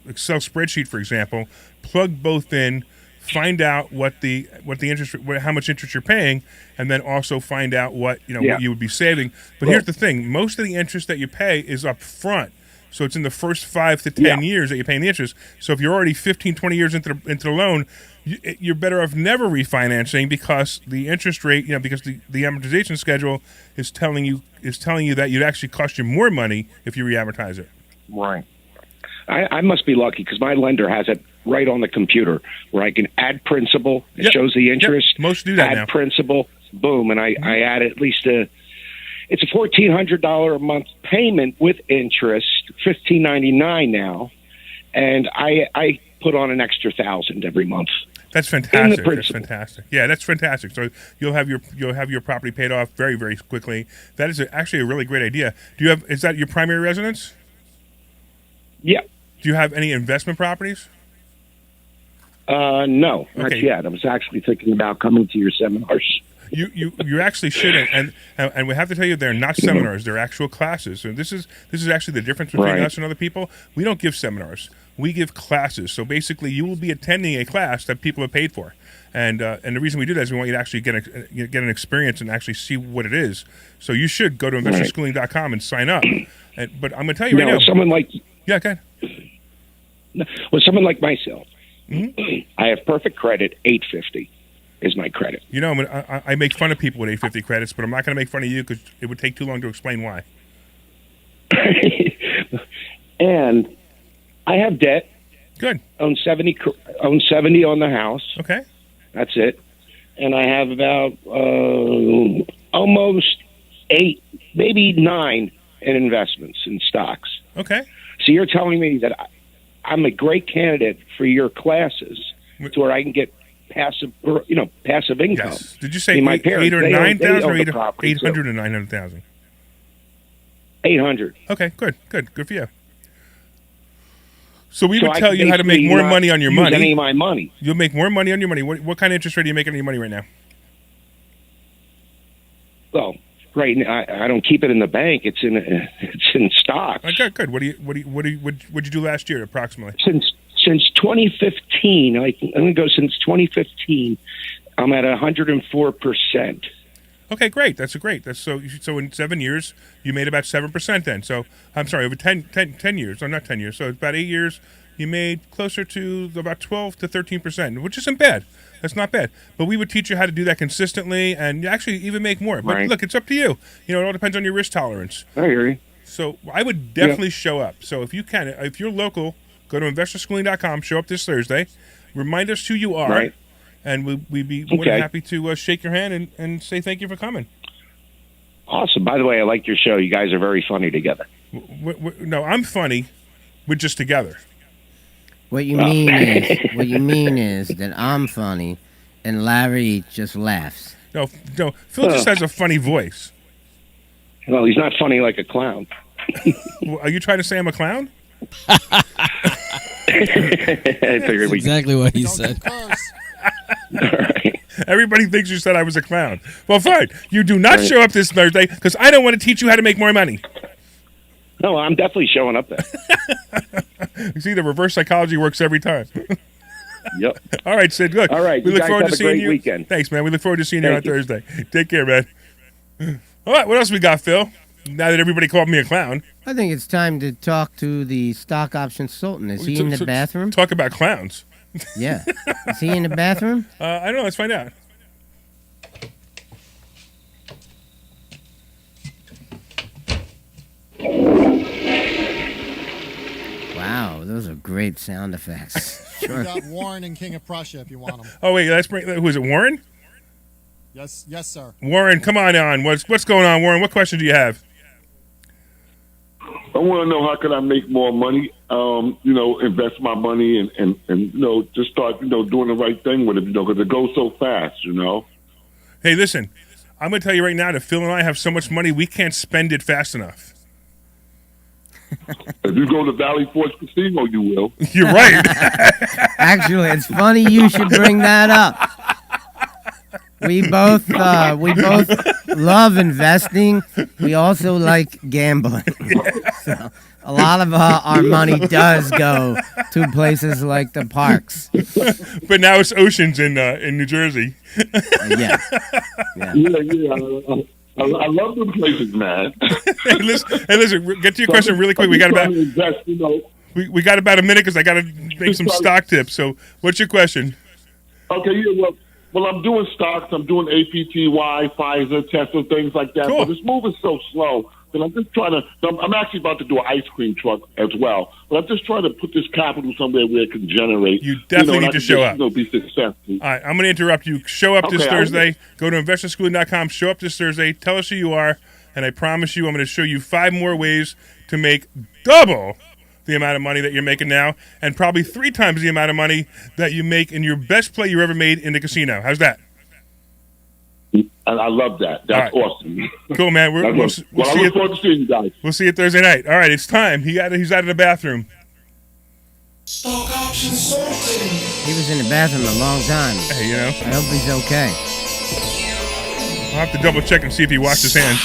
Excel spreadsheet, for example, plug both in, find out what the interest, how much interest you're paying, and then also find out what you would be saving. But here's the thing: most of the interest that you pay is up front. So it's in the first 5 to 10 years that you're paying the interest. So if you're already 15, 20 years into the loan, you're better off never refinancing because the interest rate, because the amortization schedule is telling you that you'd actually cost you more money if you re-amortize it. Right. I must be lucky because my lender has it right on the computer where I can add principal. It shows the interest. Yep. Most do that now. Add principal, boom, and I add at least it's a $1,400 a month payment with interest, $1,599 now, and I put on an extra $1,000 every month. That's fantastic. That's fantastic. Yeah, that's fantastic. So you'll have your property paid off very, very quickly. That is actually a really great idea. Is that your primary residence? Yeah. Do you have any investment properties? No, not yet. I was actually thinking about coming to your seminars. You actually should, and we have to tell you they're not seminars; they're actual classes. So this is actually the difference between us and other people. We don't give seminars; we give classes. So basically, you will be attending a class that people have paid for, and the reason we do that is we want you to actually get an experience and actually see what it is. So you should go to investorschooling.com and sign up. But I'm going to tell you right now, someone like go ahead. Well, someone like myself, I have perfect credit, 850. Is my credit. I make fun of people with 850 credits, but I'm not going to make fun of you because it would take too long to explain why. And I have debt. Good. Own 70 on the house. Okay. That's it. And I have about almost 8, maybe 9 in investments in stocks. Okay. So you're telling me that I'm a great candidate for your classes to where I can get passive income. Yes. Did you say my 8 or 9,000 or 800 or 900,000? 800,000? 800. Okay, good for you. So we would tell you how to make more money on your money. Any of my money. You'll make more money on your money. What kind of interest rate are you making on your money right now? Well, right now, I don't keep it in the bank. It's in stocks. Okay, good. What'd you do last year approximately? Since 2015, I'm going to go since 2015. I'm at 104%. Okay, great. That's so in 7 years you made about 7% then. So I'm sorry, over 10 years, or not 10 years. So about 8 years you made closer to about 12 to 13%, which isn't bad. That's not bad. But we would teach you how to do that consistently and actually even make more. But look, it's up to you. It all depends on your risk tolerance. I hear you. So I would definitely show up. So if you're local, go to investorschooling.com, show up this Thursday, remind us who you are, and we'd be more than happy to shake your hand and say thank you for coming. Awesome. By the way, I like your show. You guys are very funny together. No, I'm funny. We're just together. What you mean is that I'm funny and Larry just laughs. No, Phil just has a funny voice. Well, he's not funny like a clown. Are you trying to say I'm a clown? I figured exactly what he said. All right. Everybody thinks you said I was a clown. Well, fine. You do not show up this Thursday because I don't want to teach you how to make more money. No, I'm definitely showing up there. You see, the reverse psychology works every time. Yep. All right, Sid. Look, all right. We look forward to seeing you. Weekend. Thanks, man. We look forward to seeing you on Thursday. Take care, man. All right, what else we got, Phil? Now that everybody called me a clown. I think it's time to talk to the stock option sultan. Is he in the bathroom? Talk about clowns. Yeah. Is he in the bathroom? I don't know. Let's find out. Wow, those are great sound effects. Sure. We got Warren and King of Prussia if you want them. Oh, wait. Let's bring. Who is it, Warren? Yes, sir. Warren, come on. What's going on, Warren? What question do you have? I want to know how can I make more money, invest my money and just start, doing the right thing with it, because it goes so fast, Hey, listen, I'm going to tell you right now that Phil and I have so much money, we can't spend it fast enough. If you go to Valley Forge Casino, you will. You're right. Actually, it's funny you should bring that up. We both love investing. We also like gambling. So a lot of our money does go to places like the parks. But now it's Oceans in New Jersey. Yeah. Yeah. I love them places, man. Hey, listen, get to your question really quick. We got about we got about a minute because I got to make some stock tips. So, what's your question? Okay, yeah, well, I'm doing stocks. I'm doing APTY, Pfizer, Tesla, things like that. Cool. But it's moving so slow that I'm just trying to. I'm actually about to do an ice cream truck as well. But I'm just trying to put this capital somewhere where it can generate. You definitely need to show up. Be successful. All right, I'm going to interrupt you. Show up this Okay, Thursday. Go to investorschooling.com. Show up this Thursday. Tell us who you are, and I promise you I'm going to show you 5 more ways to make double the amount of money that you're making now, and probably 3 times the amount of money that you make in your best play you ever made in the casino. How's that? And I love that. That's All right. awesome. Cool, man. We'll I see look you. forward to seeing you guys. We'll see you Thursday night. All right, it's time. He's out of the bathroom. He was in the bathroom a long time. Hey, you know, I hope he's okay. I'll have to double check and see if he washed his hands.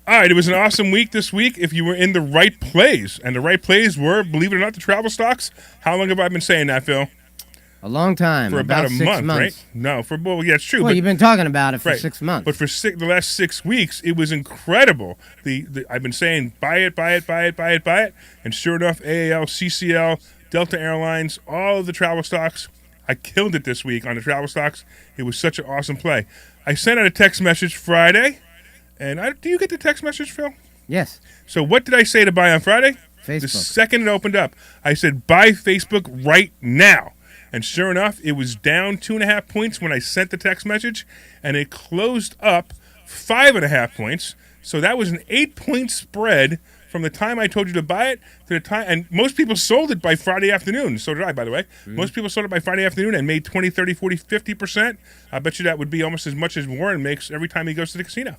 All right, it was an awesome week this week if you were in the right plays. And the right plays were, believe it or not, the travel stocks. How long have I been saying that, Phil? A long time. For about a 6 month, months. right? No, yeah, it's true. Well, but, you've been talking about it for right. 6 months. But for the last 6 weeks, it was incredible. I've been saying, buy it. And sure enough, AAL, CCL, Delta Airlines, all of the travel stocks, I killed it this week on the travel stocks. It was such an awesome play. I sent out a text message Friday. And do you get the text message, Phil? Yes. So what did I say to buy on Friday? Facebook. The second it opened up, I said, buy Facebook right now. And sure enough, it was down 2.5 points when I sent the text message, and it closed up 5.5 points. So that was an 8-point spread from the time I told you to buy it to the time. And most people sold it by Friday afternoon. So did I, by the way. Most people sold it by Friday afternoon and made 20, 30, 40, 50%. I bet you that would be almost as much as Warren makes every time he goes to the casino.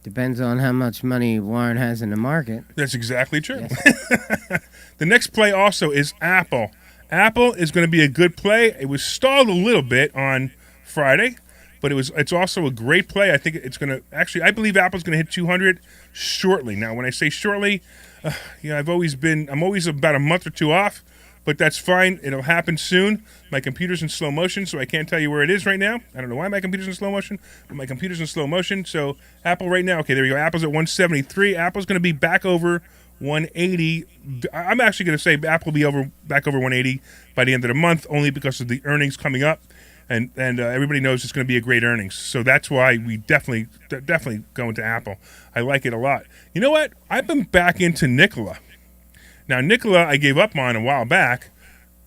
Depends on how much money Warren has in the market. That's exactly true. Yes. The next play also is Apple. Apple is going to be a good play. It was stalled a little bit on Friday, but it's also a great play. I think it's going to I believe Apple's going to hit 200 shortly. Now, when I say shortly, I'm always about a month or 2 off, but that's fine. It'll happen soon. My computer's in slow motion, so I can't tell you where it is right now. I don't know why my computer's in slow motion, but my computer's in slow motion. So Apple right now, okay, there we go. Apple's at 173. Apple's going to be back over 180. I'm actually going to say Apple will be back over 180 by the end of the month, only because of the earnings coming up, and everybody knows it's going to be a great earnings. So that's why we definitely go into Apple. I like it a lot. You know what? I've been back into Nikola. Now, Nikola I gave up on a while back,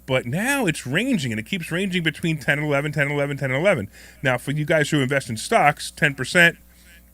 but now it's ranging, and it keeps ranging between 10 and 11, 10 and 11, 10 and 11. Now, for you guys who invest in stocks, 10%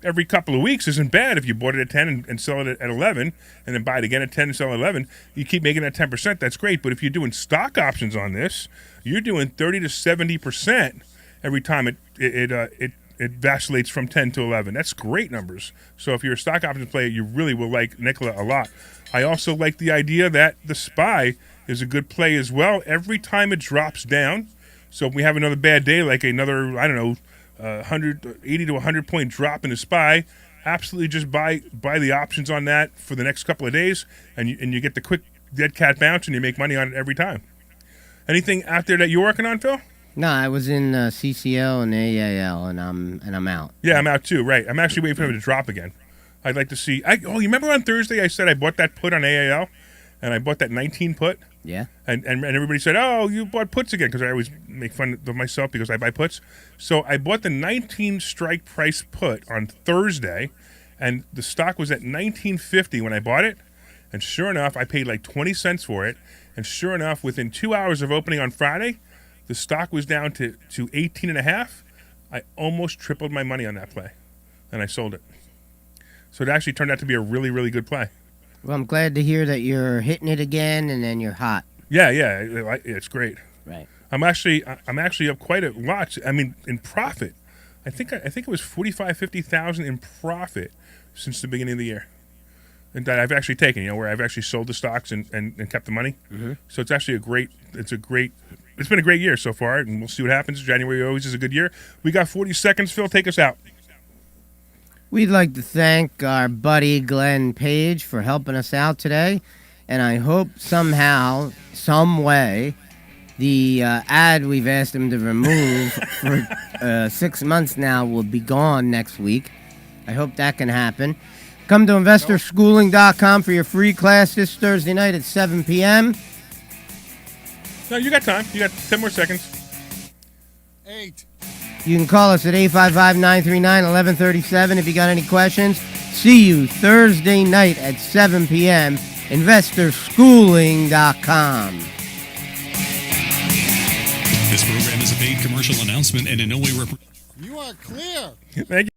every couple of weeks isn't bad. If you bought it at 10 and sell it at 11, and then buy it again at 10 and sell it at 11, you keep making that 10%, that's great. But if you're doing stock options on this, you're doing 30 to 70% every time it vacillates from 10 to 11. That's great numbers. So if you're a stock options player, you really will like Nikola a lot. I also like the idea that the SPY is a good play as well. Every time it drops down, so if we have another bad day, like another, 180 to 100 point drop in the SPY, absolutely just buy the options on that for the next couple of days, and you get the quick dead cat bounce, and you make money on it every time. Anything out there that you're working on, Phil? No, I was in CCL and AAL, and I'm out. Yeah, I'm out too. Right, I'm actually waiting for them to drop again. I'd like to see. You remember on Thursday I said I bought that put on AAL, and I bought that 19 put. Yeah. And everybody said, "Oh, you bought puts again," because I always make fun of myself because I buy puts. So I bought the 19 strike price put on Thursday, and the stock was at 19.50 when I bought it. And sure enough, I paid like 20 cents for it. And sure enough, within 2 hours of opening on Friday, the stock was down to 18.5. I almost tripled my money on that play, and I sold it. So it actually turned out to be a really, really good play. Well, I'm glad to hear that you're hitting it again, and then you're hot. Yeah, it's great. Right. I'm actually up quite a lot. I mean, in profit, I think it was 50,000 in profit since the beginning of the year, and that I've actually taken. Where I've actually sold the stocks and kept the money. Mm-hmm. So it's actually it's been a great year so far, and we'll see what happens. January always is a good year. We got 40 seconds. Phil, take us out. We'd like to thank our buddy Glenn Page for helping us out today, and I hope somehow, some way, The ad we've asked him to remove for 6 months now will be gone next week. I hope that can happen. Come to investorschooling.com for your free class this Thursday night at 7 p.m. No, you got time. You got 10 more seconds. 8. You can call us at 855-939-1137 if you got any questions. See you Thursday night at 7 p.m. investorschooling.com. This program is a paid commercial announcement and in no way You are clear. Thank you.